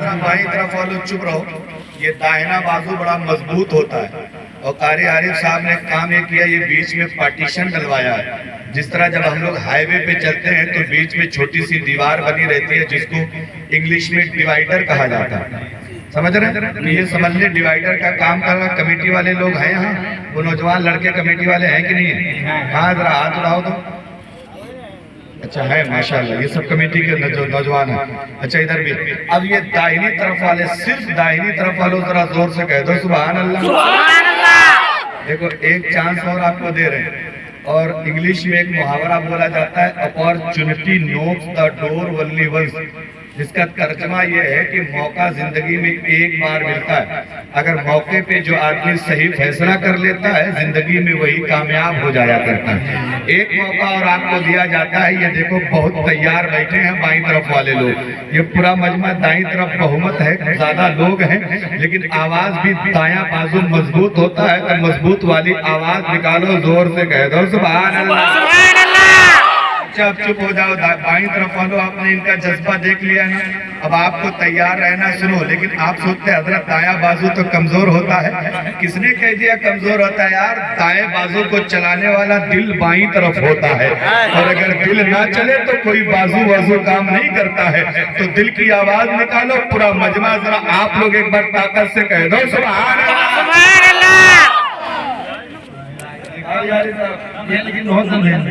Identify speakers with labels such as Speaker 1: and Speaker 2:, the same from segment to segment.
Speaker 1: ذرا بائیں طرف والوں چپ رہو. یہ دائنا بازو بڑا مضبوط ہوتا ہے اور قاری عارف صاحب نے کام یہ کیا, یہ بیچ میں پارٹیشن ڈلوایا ہے. جس طرح جب ہم لوگ ہائی وے پہ چلتے ہیں تو بیچ میں چھوٹی سی دیوار بنی رہتی ہے جس کو انگلش میں ڈیوائیڈر کہا جاتا ہے. سمجھ رہے ہیں؟ یہ سمجھ لیں ڈیوائیڈر کا کام کر رہا. کمیٹی والے لوگ ہیں یہاں, وہ نوجوان لڑکے کمیٹی والے ہیں کہ نہیں ہیں؟ ہاں ذرا ہاتھ اٹھاؤ تو. اچھا ہے ماشاءاللہ, یہ سب کمیٹی کے نوجوان ہیں. اچھا ادھر بھی. اب یہ داہنی طرف والے, صرف داہنی طرف والوں ذرا زور سے کہہ دو سبحان اللہ. سبحان اللہ. دیکھو ایک چانس اور آپ کو دے رہے ہیں. اور انگلش میں ایک محاورہ بولا جاتا ہے, اپارچونٹی نوکس دا ڈور ونلی ونس, جس کا ترجمہ یہ ہے کہ موقع زندگی میں ایک بار ملتا ہے. اگر موقع پہ جو آدمی صحیح فیصلہ کر لیتا ہے زندگی میں وہی کامیاب ہو جایا کرتا ہے. ایک موقع اور آپ کو دیا جاتا ہے. یہ دیکھو بہت تیار بیٹھے ہیں بائیں طرف والے لوگ. یہ پورا مجمع دائیں طرف بہمت ہے, زیادہ لوگ ہیں, لیکن آواز بھی دایاں بازو مضبوط ہوتا ہے. تو مضبوط والی آواز نکالو, زور سے کہہ دو سبحان اللہ. اب چپ ہو جاؤ. بائیں طرف والو, آپ نے ان کا جذبہ دیکھ لیا نا. اب آپ کو تیار رہنا. سنو, لیکن آپ سوچتے ہیں حضرت دایاں بازو تو کمزور ہوتا ہے. کس نے کہہ دیا کمزور ہوتا ہے یار؟ دائیں بازو کو چلانے والا دل بائیں طرف ہوتا ہے, اور اگر دل نہ چلے تو کوئی بازو کام نہیں کرتا ہے. تو دل کی آواز نکالو. پورا مجمع ذرا آپ لوگ ایک بار طاقت سے کہہ دو سبحان اللہ. سبحان اللہ. یہ لیکن بہت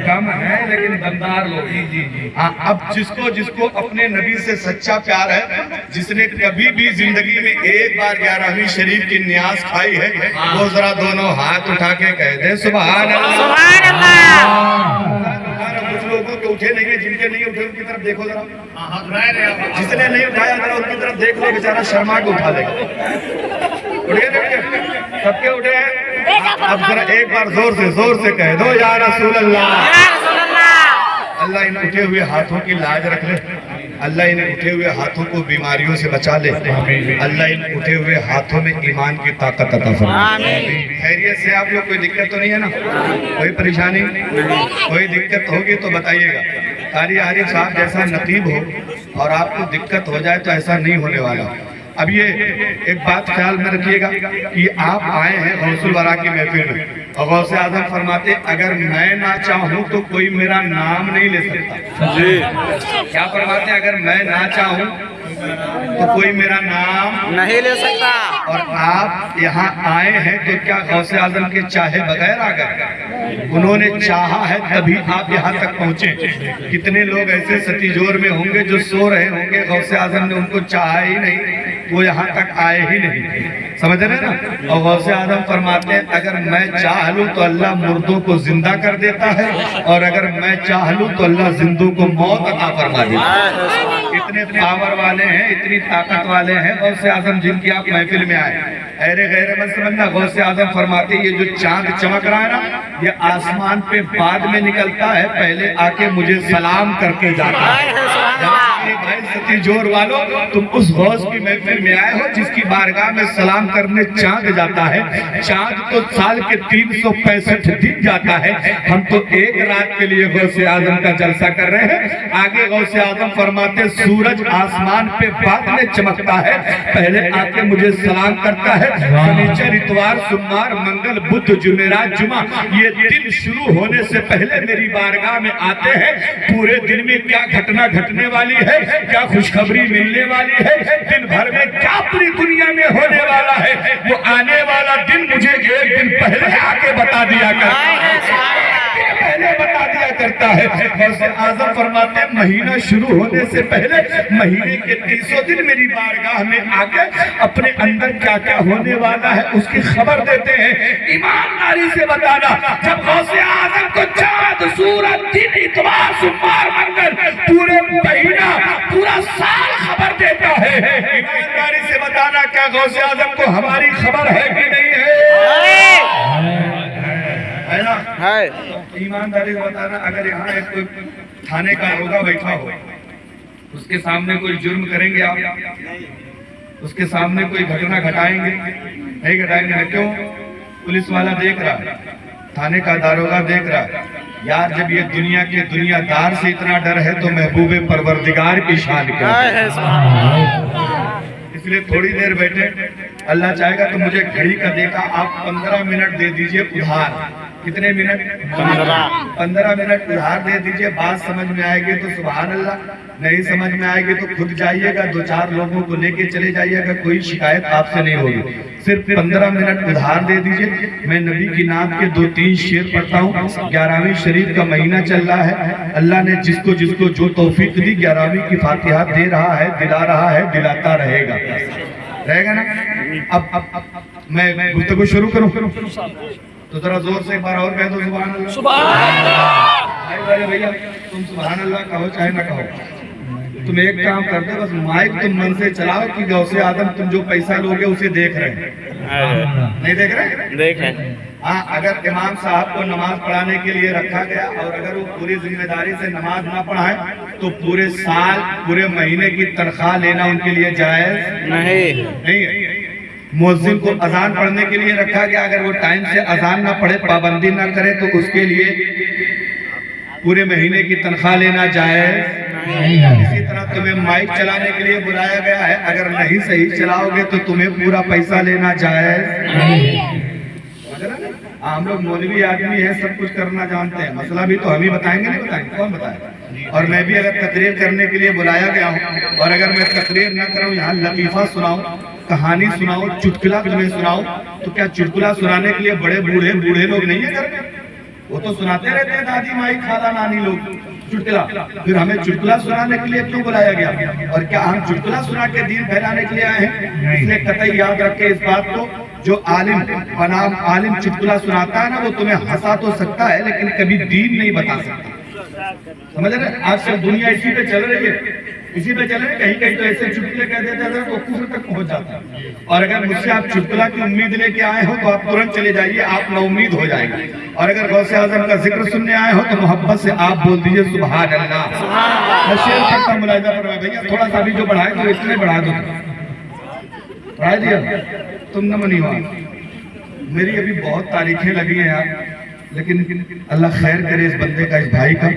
Speaker 1: کم ہے لیکن دمدار لوگ. ہاں, اب جس کو اپنے نبی سے سچا پیار ہے, جس نے کبھی بھی زندگی میں ایک بار 11ویں شریف کی نیاز کھائی ہے, وہ ذرا دونوں ہاتھ اٹھا کے کہہ دے سبحان اللہ. سبحان اللہ. کچھ لوگوں کے اٹھے نہیں ہیں, جن کے نہیں اٹھے ان کی طرف دیکھو ذرا. جس نے نہیں اٹھایا ذرا ان کی طرف دیکھ لو, بیچارہ شرما کے اٹھا لے گا. اٹھے سب کے اٹھے ہیں. اب ذرا ایک بار زور سے کہہ دو یا رسول اللہ. اللہ ان اٹھے ہوئے ہاتھوں کی لاج رکھ لے. اللہ ان اٹھے ہوئے ہاتھوں کو بیماریوں سے بچا لے. اللہ ان اٹھے ہوئے ہاتھوں میں ایمان کی طاقت عطا فرمائے. خیریت سے آپ لوگ, کوئی دقت تو نہیں ہے نا؟ کوئی پریشانی, کوئی دقت ہوگی تو بتائیے گا. قاری عارف صاحب جیسا نقیب ہو اور آپ کو دقت ہو جائے تو ایسا نہیں ہونے والا. اب یہ ایک بات خیال میں رکھیے گا کہ آپ آئے ہیں غوث الورا کی محفل میں, اور غوث اعظم فرماتے اگر میں نہ چاہوں تو کوئی میرا نام نہیں لے سکتا. جی کیا فرماتے ہیں؟ اگر میں نہ چاہوں تو کوئی میرا نام نہیں لے سکتا. اور آپ یہاں آئے ہیں تو کیا غوث اعظم کے چاہے بغیر آ گئے؟ انہوں نے چاہا ہے تبھی آپ یہاں تک پہنچے. کتنے لوگ ایسے ستیجور میں ہوں گے جو سو رہے ہوں گے, غوث اعظم نے ان کو چاہا ہی نہیں, وہ یہاں تک آئے ہی نہیں. سمجھ رہے نا؟ اور غوث اعظم فرماتے ہیں اگر میں چاہ لوں تو اللہ مردوں کو زندہ کر دیتا ہے, اور اگر میں چاہ لوں تو اللہ زندوں کو موت عطا فرما دیتا ہے. اتنے پاور والے ہیں, اتنی طاقت والے ہیں غوث اعظم جن کی آپ محفل میں آئے. اے غیر مت سمجھنا, غوث اعظم فرماتے ہیں یہ جو چاند چمک رہا ہے نا, یہ آسمان پہ بعد میں نکلتا ہے, پہلے آ کے مجھے سلام کر کے جاتا ہے. بھائی ستیجور والو, تم اس غوث کی محفل میں آئے ہو جس کی بارگاہ میں سلام کرنے چاند جاتا ہے. چاند تو سال کے 365 دن جاتا ہے, ہم تو ایک رات کے لیے غوث اعظم کا جلسہ کر رہے ہیں. آگے غوث اعظم فرماتے سورج آسمان پہ بعد میں چمکتا ہے, پہلے آ کے مجھے سلام کرتا ہے. شنیچر, اتوار, سوموار, منگل, بدھ, جمعرات, جمعہ, یہ دن شروع ہونے سے پہلے میری بارگاہ میں آتے ہیں. پورے دن میں کیا گھٹنا گھٹنے والی ہے, کیا خوشخبری ملنے والی ہے, دن بھر میں کیا پوری دنیا میں ہونے والا ہے, وہ آنے والا دن مجھے ایک دن پہلے آ کے بتا دیا کرتا ہے. غوث اعظم فرماتے ہیں مہینہ شروع ہونے سے پہلے مہینے کے 300 دن میری بارگاہ میں آ کے اپنے اندر کیا کیا ہونے والا ہے اس کی خبر دیتے ہیں. ایمانداری سے بتانا, جب غوث اعظم کو چاند, سورج, دن, اتوار, سوموار, منگل, پورے مہینہ, پورا سال خبر دیتا ہے, ایمانداری سے بتانا کیا غوث اعظم کو ہماری خبر ہے کہ نہیں ہے؟ ہے نا؟ ایمانداری سے بتانا, اگر یہاں ایک کوئی تھانے کا ہوگا بیٹھا ہو, اس کے سامنے کوئی جرم کریں گے آپ؟ اس کے سامنے کوئی گھٹنا گھٹائیں گے؟ نہیں گھٹائیں گے. کیوں؟ پولیس والا دیکھ رہا ہے, تھانے کا داروغہ دیکھ رہا ہے. یار جب یہ دنیا کے دنیا دار سے اتنا ڈر ہے تو محبوب پروردگار کی شان کیا ہے. اس لیے تھوڑی دیر بیٹھے. اللہ چاہے گا تو مجھے گھڑی کا دیکھا آپ 15 منٹ دے دیجئے ادھار. کتنے منٹ؟ 15 منٹ ادھار دے دیجئے. بات سمجھ میں آئے گی تو سبحان اللہ, نہیں سمجھ میں آئے گی تو خود جائیے گا, 2-4 لوگوں کو لے کے چلے جائیے گا, کوئی شکایت آپ سے نہیں ہوگی. صرف 15 منٹ ادھار دے دیجئے. میں نبی کی نعت کے 2-3 شعر پڑھتا ہوں. 11ویں شریف کا مہینہ چل رہا ہے. اللہ نے جس کو جو توفیق دی 11ویں کی فاتحہ دے رہا ہے, دلا رہا ہے, دلاتا رہے گا نا. اب میں گفتگو شروع کروں تو ذرا زور سے ایک بار اور کہہ دو سبحان اللہ. سبحان اللہ. بھیا تم سبحان اللہ کہو چاہے نہ کہو, تم ایک کام کرتے بس مائک تم من سے چلاؤ کہ غوث اعظم تم جو پیسہ لوگے اسے دیکھ رہے ہیں. نہیں دیکھ رہے؟ دیکھ رہے ہیں. ہاں, اگر امام صاحب کو نماز پڑھانے کے لیے رکھا گیا اور اگر وہ پوری ذمہ داری سے نماز نہ پڑھائیں تو پورے سال پورے مہینے کی تنخواہ لینا ان کے لیے جائز نہیں. مؤذن کو اذان پڑھنے کے لیے رکھا گیا, اگر وہ ٹائم سے اذان نہ پڑھے, پابندی نہ کرے تو اس کے لیے پورے مہینے کی تنخواہ لینا جائز. اسی طرح تمہیں مائک چلانے کے لیے بلایا گیا ہے, اگر نہیں صحیح چلاؤ گے تو تمہیں پورا پیسہ لینا جائز. ہم لوگ مولوی آدمی ہیں, سب کچھ کرنا جانتے ہیں, مسئلہ بھی تو ہم ہی بتائیں گے, نہیں بتائیں گے, کون بتائے گا. اور میں بھی اگر تقریر کرنے کے لیے بلایا گیا ہوں اور اگر میں تقریر نہ کروں, یہاں لطیفہ سناؤں, کہانی سناؤں, چٹکلا تمہیں سناؤں, تو کیا چٹکلا سنانے کے لیے بڑے بوڑھے لوگ نہیں ہیں گھر میں؟ وہ تو سناتے رہتے ہیں دادی مائی خالہ نانی لوگ چٹکلا. پھر ہمیں چٹکلا سنانے کے لیے کیوں بلایا گیا؟ اور کیا ہم چٹکلا سنا کے دین پھیلانے کے لیے آئے ہیں؟ اس لیے قطعی یاد رکھے اس بات کو, جو عالم بنام عالم چٹکلا سناتا ہے نا, وہ تمہیں ہنسا تو سکتا ہے لیکن کبھی دین نہیں بتا سکتا. سمجھ رہے ہیں؟ آج کل دنیا اسی پہ چل رہی ہے, اسی پہ چل رہے ہیں. کہیں تو ایسے چٹکلے کہہ دیتے ہیں تو کفر تک پہنچ جاتا ہے. اور اگر مجھ سے آپ چٹکلا کی امید لے کے آئے ہو تو آپ ترنت چلے جائیے, آپ نا امید ہو جائے گا. اور اگر غوث اعظم کا ذکر سننے آئے ہو تو محبت سے آپ بول دیجئے سبحان اللہ. میں شعر پڑھتا ہوں, ملاحظہ فرمائے بھیا تھوڑا سا بھی جو بڑھائے تو اتنے بڑھا دو. بڑھا دیا تم نہ منی ہو. میری ابھی بہت تاریخیں لگی ہیں یار, لیکن اللہ خیر کرے اس بندے کا, اس بھائی کا.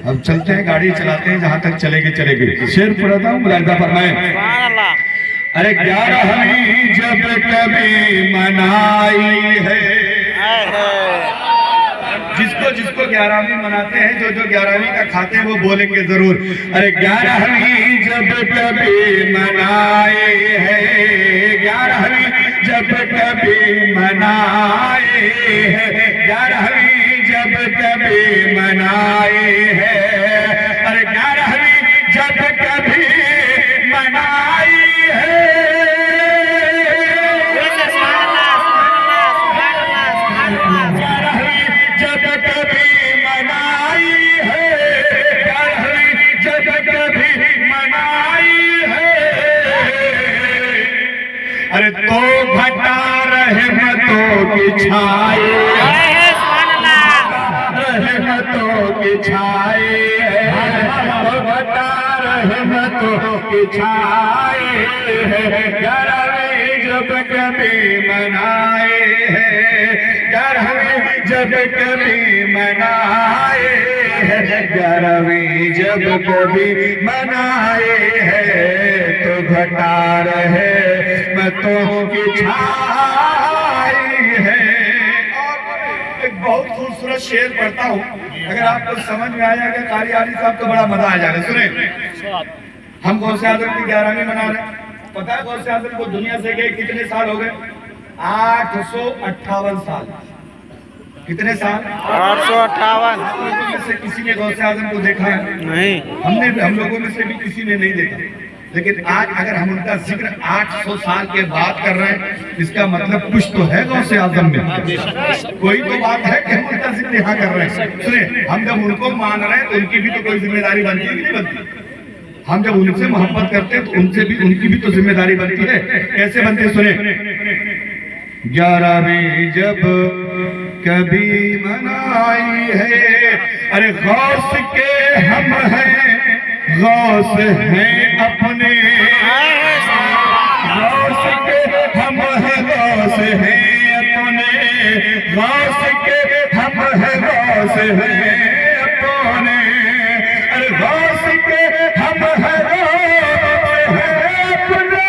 Speaker 1: اب چلتے ہیں, گاڑی چلاتے ہیں, جہاں تک چلے گے. شعر پڑھتا ہوں, ملاحظہ فرمائیں. ارے 11ویں جب کبھی منائی ہے, جس کو 11ویں مناتے ہیں, جو 11ویں کا کھاتے ہیں وہ بولیں گے ضرور. ارے 11ویں جب کبھی منائی ہے, 11ویں جب کبھی منائی ہے, 11ویں جب کبھی منائی ہے. ارے 11ویں جب کبھی منائی ہے, ارے تو گھٹا رحمتوں کی چھائی, رحمتوں کی چھائی, تو گھٹا رحمتوں کی چھائی ہے. 11ویں جب کبھی منائے ہے, 11ویں جب کبھی منائے ہے, 11ویں جب کبھی منائے ہے, تو گھٹا رہے تو کی چھائی ہے. ایک بہت خوبصورت شعر پڑھتا ہوں, اگر آپ کو سمجھ میں آ جائے گا قاری عالی صاحب تو بڑا مزہ آ جائے گا. سنیں, ہم غوث اعظم کی 11ویں منا رہے ہیں. پتہ ہے غوث اعظم کو دنیا سے گئے کتنے سال ہو گئے؟ 858 سال. کتنے سال؟ 858. سے کسی نے غوث اعظم کو دیکھا ہے؟ نہیں. ہم لوگوں میں سے بھی کسی نے نہیں دیکھا. لیکن آج اگر ہم ان کا ذکر 800 سال کے بعد کر رہے ہیں, اس کا مطلب کچھ تو ہے غوث اعظم میں, کوئی تو بات ہے کہ ہم ان کا ذکر یہاں کر رہے ہیں. سنیں, ہم جب ان کو مان رہے ہیں تو ان کی بھی تو کوئی ذمہ داری بنتی ہے کہ نہیں بنتی؟ ہم جب ان سے محبت کرتے ہیں تو ان کی بھی تو ذمہ داری بنتی ہے. کیسے بنتی ہے؟ سنیں, 11ویں جب کبھی منائی ہے, ارے غوث کے ہم ہیں, غوث ہیں اپنے, غوث کے ہم ہیں, غوث ہیں اپنے, غوث کے ہم ہیں, غوث ہیں اپنے, ارے غوث کے ہم ہیں, غوث ہیں اپنے,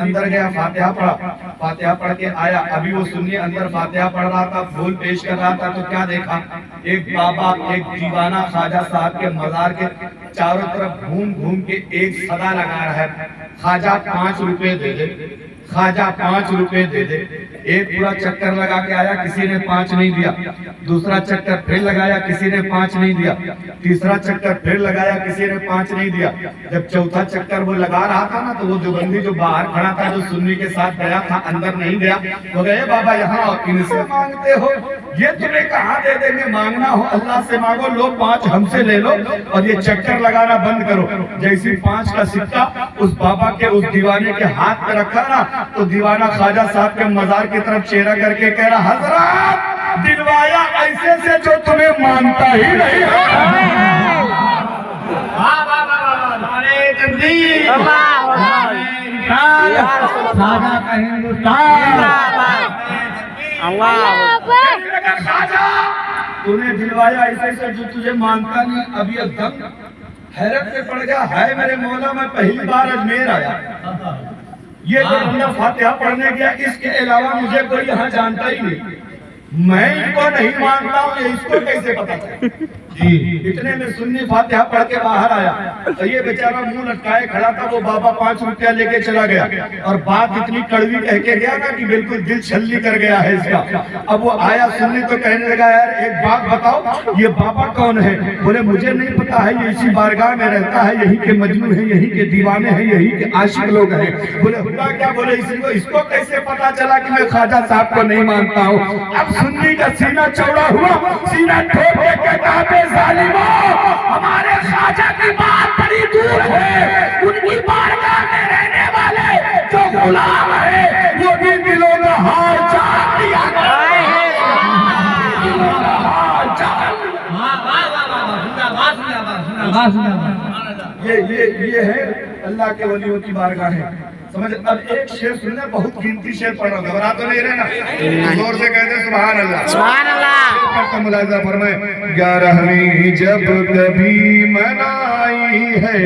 Speaker 1: اندر گیا، فاتحہ پڑھا، فاتحہ پڑھ کے آیا، ابھی وہ سنی اندر فاتحہ پڑھ رہا تھا، پھول پیش کر رہا تھا، تو کیا دیکھا؟ ایک بابا ایک دیوانہ خواجہ صاحب کے مزار کے چاروں طرف گھوم گھوم کے ایک صدا لگا رہا ہے، خواجہ 5 روپے دے دے، خواجہ 5 روپے دے دے۔ ایک پورا چکر لگا کے آیا، کسی نے 5 نہیں دیا، دوسرا چکر پھر لگایا، کسی نے 5 نہیں دیا، تیسرا چکر پھر لگایا، کسی نے 5 نہیں دیا۔ جب چوتھا چکر وہ لگا رہا تھا نا، تو وہ دیوبندی جو باہر کھڑا تھا، جو سنی کے ساتھ گیا تھا، اندر نہیں گیا، وہ گئے بابا یہاں ان سے مانگتے ہو، یہ تمہیں کہاں دے دیں گے؟ مانگنا ہو اللہ سے مانگو، لو 5 ہم سے لے لو اور یہ چکر لگانا بند کرو۔ جیسی 5 کا سکہ اس بابا کے اس دیوانے کے ہاتھ میں رکھا نا، تو دیوانہ خواجہ صاحب کے مزار کی طرف چہرہ کر کے کہہ رہا، حضرات دلوایا ایسے سے جو تمہیں مانتا ہی نہیں ہے۔
Speaker 2: خواجہ کا ہندوستان،
Speaker 1: تمہیں دلوایا ایسے سے جو تجھے مانتا نہیں۔ اب یہ دم حیرت میں پڑ گیا، ہے میرے مولا میں پہلی بار اجمیر آیا، یہ جو بندہ فاتحہ پڑھنے گیا، اس کے علاوہ مجھے کوئی یہاں جانتا ہی نہیں، میں ان کو نہیں مانتا ہوں، یہ اس کو کیسے پتا چلا؟ اتنے میں سنی فاتحہ پڑھ کے باہر آیا، تو یہ بیچارہ منہ لٹکائے کھڑا تھا، وہ بابا 5 روپیہ لے کے چلا گیا، اور بات اتنی کڑوی کہہ کے گیا نا کہ بالکل دل چھلی کر گیا ہے اس کا۔ اب وہ آیا سنی تو کہنے لگا، یار ایک بات بتاؤ، یہ بابا کون ہے؟ بولے مجھے نہیں پتا ہے، یہ اسی بارگاہ میں رہتا ہے، یہی کے مجنون ہیں، یہی کے دیوانے ہیں، یہی کے عاشق لوگ ہیں۔ بولے خدا کیا؟ بولے اس کو کیسے پتا چلا کہ میں خواجہ صاحب کو نہیں مانتا ہوں؟ اب سنی کا سینہ چوڑا ہوا، سینہ ٹھوک کے کہتا ہے، ظالموں ہمارے خواجہ کی بات بڑی دور ہے، ان کی بارگاہ میں رہنے والے جو غلام ہیں وہ بھی دلوں کا حال جان لیا یہ ہے اللہ کے ولیوں کی بارگاہ ہے۔ سمجھ، اب ایک شعر سننا، بہت قیمتی شعر پڑھ رہا ہوں، گھبرا تو نہیں رہنا، زور سے کہتے سبحان اللہ،
Speaker 3: سبحان اللہ۔
Speaker 1: کا ملاحظہ فرمائے، 11ویں جب کبھی منائی ہے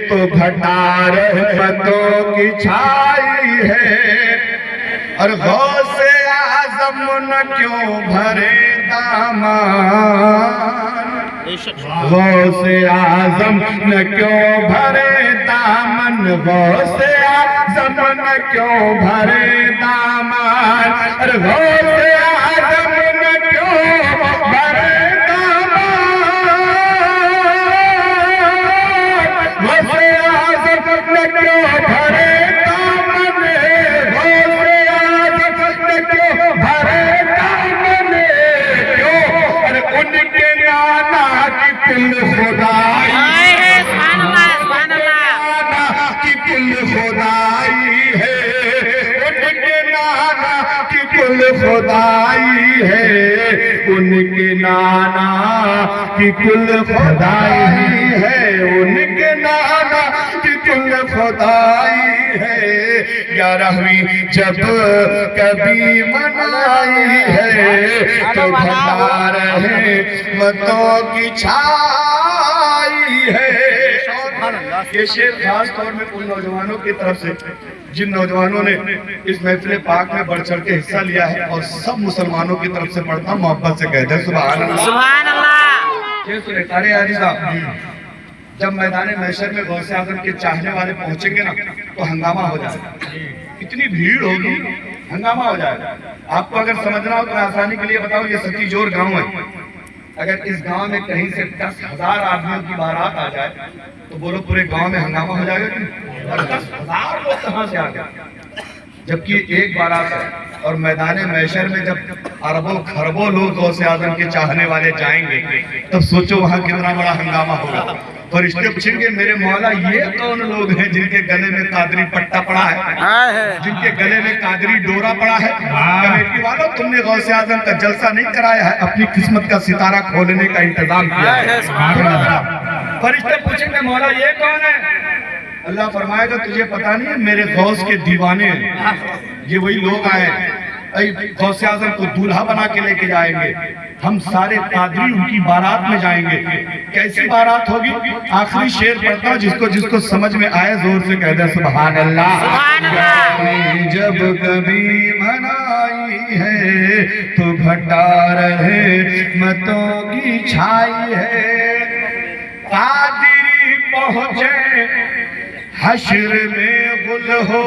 Speaker 1: تو گھٹا رحمتوں کی چھائی ہے، اور غوث اعظم نہ کیوں بھرے دامان، غوث اعظم نہ کیوں بھرے دامن، غوث اعظم نہ کیوں بھرے دامن، اور غوث اعظم نہ کیوں بھرے دامن، غوث اعظم نہ کیوں بھرے دامن، غوث اعظم نہ کیوں بھرے دامن، کیوں؟ اور ان کے نانا کی کل خدائی کی کل خدائی ہے، ان کے نانا کی کل خدائی ہے، ان کے نانا کی کل خدائی ہے، ان کے نانا کی کل خدائی ہے۔ 11ویں جب کبھی منائی ہے تو گھٹا رحمتوں کی چھائی ہے۔ یہ شعر خاص طور میں ان نوجوانوں کی طرف سے جن نوجوانوں نے اس محفل پاک میں بڑھ چڑھ کے حصہ لیا ہے، اور سب مسلمانوں کی طرف سے پڑھتا ہوں، محبت سے کہتے ہیں سبحان اللہ،
Speaker 3: سبحان اللہ۔
Speaker 1: یہ سنے تارے عالی صاحب، جب میدان محشر میں غوث اعظم کے چاہنے والے پہنچیں گے نا تو ہنگامہ ہو جائے گا، اتنی بھیڑ ہوگی، ہنگامہ ہو جائے گا۔ آپ کو اگر سمجھنا ہو تو میں آسانی کے لیے بتاؤں، یہ ستی جور گاؤں ہے، اگر اس گاؤں میں کہیں سے 10,000 آدمیوں کی بارات آ جائے تو بولو پورے گاؤں میں ہنگامہ ہو جائے گا کہ؟ اور 10,000 لوگ کہاں سے آ گئے؟ جبکہ ایک بارات ہے، اور میدان محشر میں جب اربوں خربوں لوگ غوث اعظم کے چاہنے والے جائیں گے، تب سوچو وہاں کتنا بڑا ہنگامہ ہوگا۔ فرشتے پوچھیں گے، میرے مولا یہ کون لوگ ہیں جن کے گلے میں قادری پٹا پڑا ہے، جن کے گلے میں قادری ڈورا پڑا ہے؟ کمیٹی والوں، تم نے غوث اعظم کا جلسہ نہیں کرایا ہے، اپنی قسمت کا ستارہ کھولنے کا انتظام کیا ہے۔ فرشتے پوچھیں گے، مولا یہ کون ہے؟ اللہ فرمائے گا، تجھے پتا نہیں ہے، میرے غوث کے دیوانے ہیں، یہ وہی لوگ آئے غوث اعظم کو دولہا بنا کے لے کے جائیں گے، ہم سارے قادری ان کی بارات میں جائیں گے. کیسی بارات ہوگی؟ آخری شعر پڑھتا ہوں، جس کو سمجھ میں آئے زور سے کہہ دیں سبحان اللہ.
Speaker 3: سبحان اللہ.
Speaker 1: جب کبھی منائی ہے تو گھٹا رہے متوں کی چھائی ہے. قادری پہنچے حشر میں غل ہو.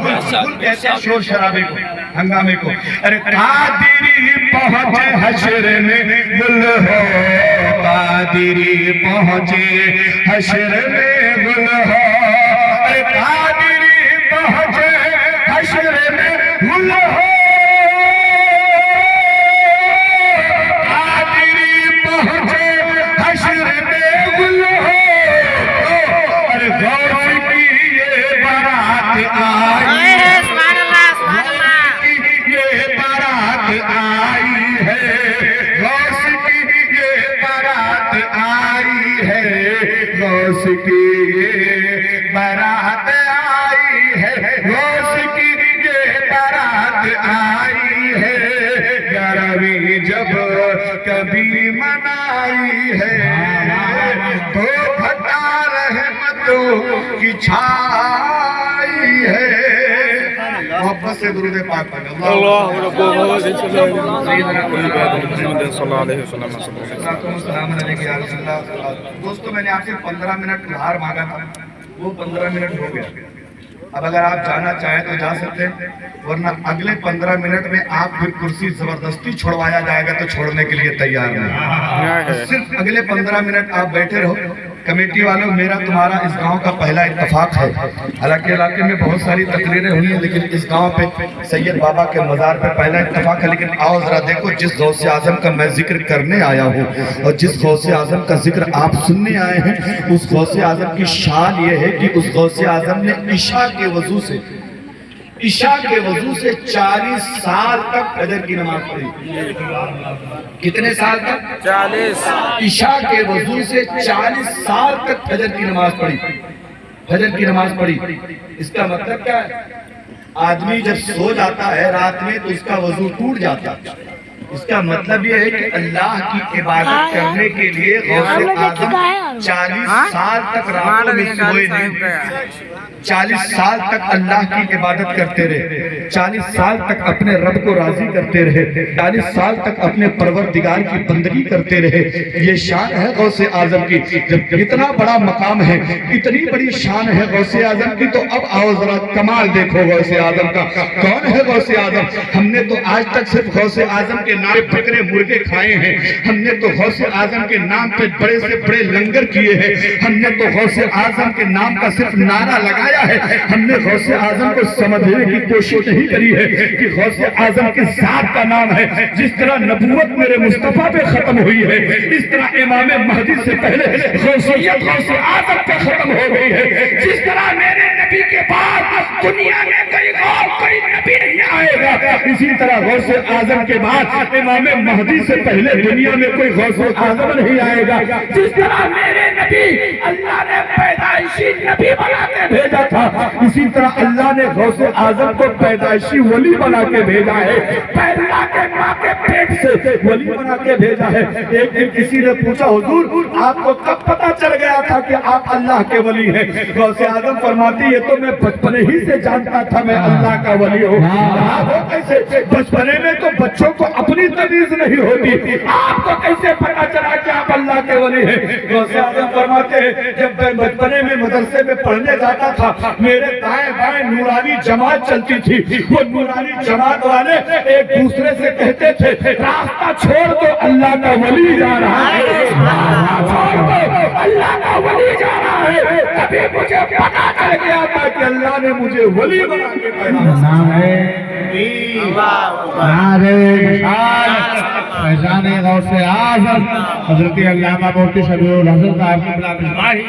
Speaker 1: غل کہتے ہیں شور شرابے کو، ہنگامے کو. ارے قادری پہنچے حشر میں غل ہو. قادری پہنچے حشر میں غل ہو. ارے قادری پہنچے حشر میں غل ہو. قادری پہنچے حشر میں غل ہو.
Speaker 3: سبحان اللہ. سبحان اللہ.
Speaker 1: یہ بارات آئی ہے، غوث کی یہ بارات آئی ہے. غوث کی یہ بارات آئی ہے. غوث کی یہ بارات آئی ہے. 11ویں جب کبھی منائی ہے تو گھٹا رحمتوں کی چھائی ہے. محبت سے درود پاک پڑھیں. دوستو میں نے آپ سے 15 منٹ ادھار مانگا تھا، وہ 15 منٹ ہو گیا. اب اگر آپ جانا چاہیں تو جا سکتے ہیں، ورنہ اگلے 15 منٹ میں آپ پھر کرسی زبردستی چھوڑوایا جائے گا تو چھوڑنے کے لیے تیار نہیں. صرف اگلے 15 منٹ آپ بیٹھے رہو. کمیٹی والوں، میرا تمہارا اس گاؤں کا پہلا اتفاق ہے. حالانکہ علاقے میں بہت ساری تقریریں ہوئی ہیں، لیکن اس گاؤں پہ سید بابا کے مزار پہ پہلا اتفاق ہے. لیکن آؤ ذرا دیکھو، جس غوث اعظم کا میں ذکر کرنے آیا ہوں اور جس غوث اعظم کا ذکر آپ سننے آئے ہیں، اس غوث اعظم کی شان یہ ہے کہ اس غوث اعظم نے عشاء کے وضو سے 40 سال تک فجر کی نماز پڑھی. کتنے سال تک؟ 40. عشاء کے وضو سے 40 سال تک فجر کی نماز پڑھی. اس کا مطلب کیا ہے؟ آدمی جب سو جاتا ہے رات میں تو اس کا وضو ٹوٹ جاتا ہے. اس کا مطلب یہ ہے کہ اللہ کی عبادت کرنے کے لیے غوث اعظم 40 سال تک راتوں میں سوئے نہیں. 40 سال تک اللہ کی عبادت کرتے رہے. 40 سال تک اپنے رب کو راضی کرتے رہے. 40 سال تک اپنے پروردگار کی بندگی کرتے رہے. یہ شان ہے غوث اعظم کی. جب اتنا بڑا مقام ہے، اتنی بڑی شان ہے غوث اعظم کی، تو اب آؤ ذرا کمال دیکھو غوث اعظم کا. کون ہے غوث اعظم؟ ہم نے تو آج تک صرف غوث اعظم کے نام پہ بکرے مرغے کھائے ہیں. ہم نے تو غوث اعظم کے نام پہ بڑے سے بڑے لنگر کیے ہیں. ہم نے تو غوث اعظم کے نام کا صرف نعرہ لگایا ہے. ہم نے غوث اعظم کو سمجھنے کی کوشش نہیں کری ہے کہ غوث اعظم کی ذات کا نام ہے. جس طرح نبوت میرے مصطفیٰ پہ ختم ہوئی ہے، اس طرح امام مہدی سے پہلے غوثیت غوث اعظم پہ ختم ہو گئی ہے. جس طرح میرے نبی کے بعد دنیا میں کوئی نبی نہیں آئے گا، اسی طرح غوث اعظم کے بعد امام مہدی سے پہلے دنیا میں کوئی غوث اعظم نہیں آئے گا. جس طرح میرے نبی اللہ نے پیدائشی نبی بنا کے بھیجا تھا، اسی طرح اللہ نے غوث اعظم کو پیدائشی ولی بنا کے بھیجا ہے. اللہ کے ماں کے پیٹ سے ولی بنا کے بھیجا ہے. ایک دن کسی نے پوچھا، حضور آپ کو کب پتا چل گیا تھا کہ آپ اللہ کے ولی ہیں؟ غوث اعظم فرماتی، یہ تو میں بچپنے ہی سے جانتا تھا میں اللہ کا ولی ہوں. وہ کیسے؟ بچپنے میں تو بچوں کو اپنی تمیز نہیں ہوتی، آپ کو کیسے پتا چلا کہ آپ اللہ کے ولی ہیں؟ غوث اعظم فرماتے ہیں، جب میں بچپنے میں مدرسے میں پڑھنے جاتا تھا، میرے دائیں بائیں نورانی جماعت چلتی تھی. وہ نورانی جماعت والے ایک دوسرے سے کہتے تھے، راستہ چھوڑ دو اللہ کا ولی جا رہا ہے، چھوڑ دو اللہ کا ولی جا رہا ہے. تبھی مجھے پتا چل گیا تھا کہ اللہ نے مجھے ولی بنا کے
Speaker 2: فیضان غوث اعظم حضرت علامہ مفتی شبیر الحسن صاحب کی بلا مصباحی.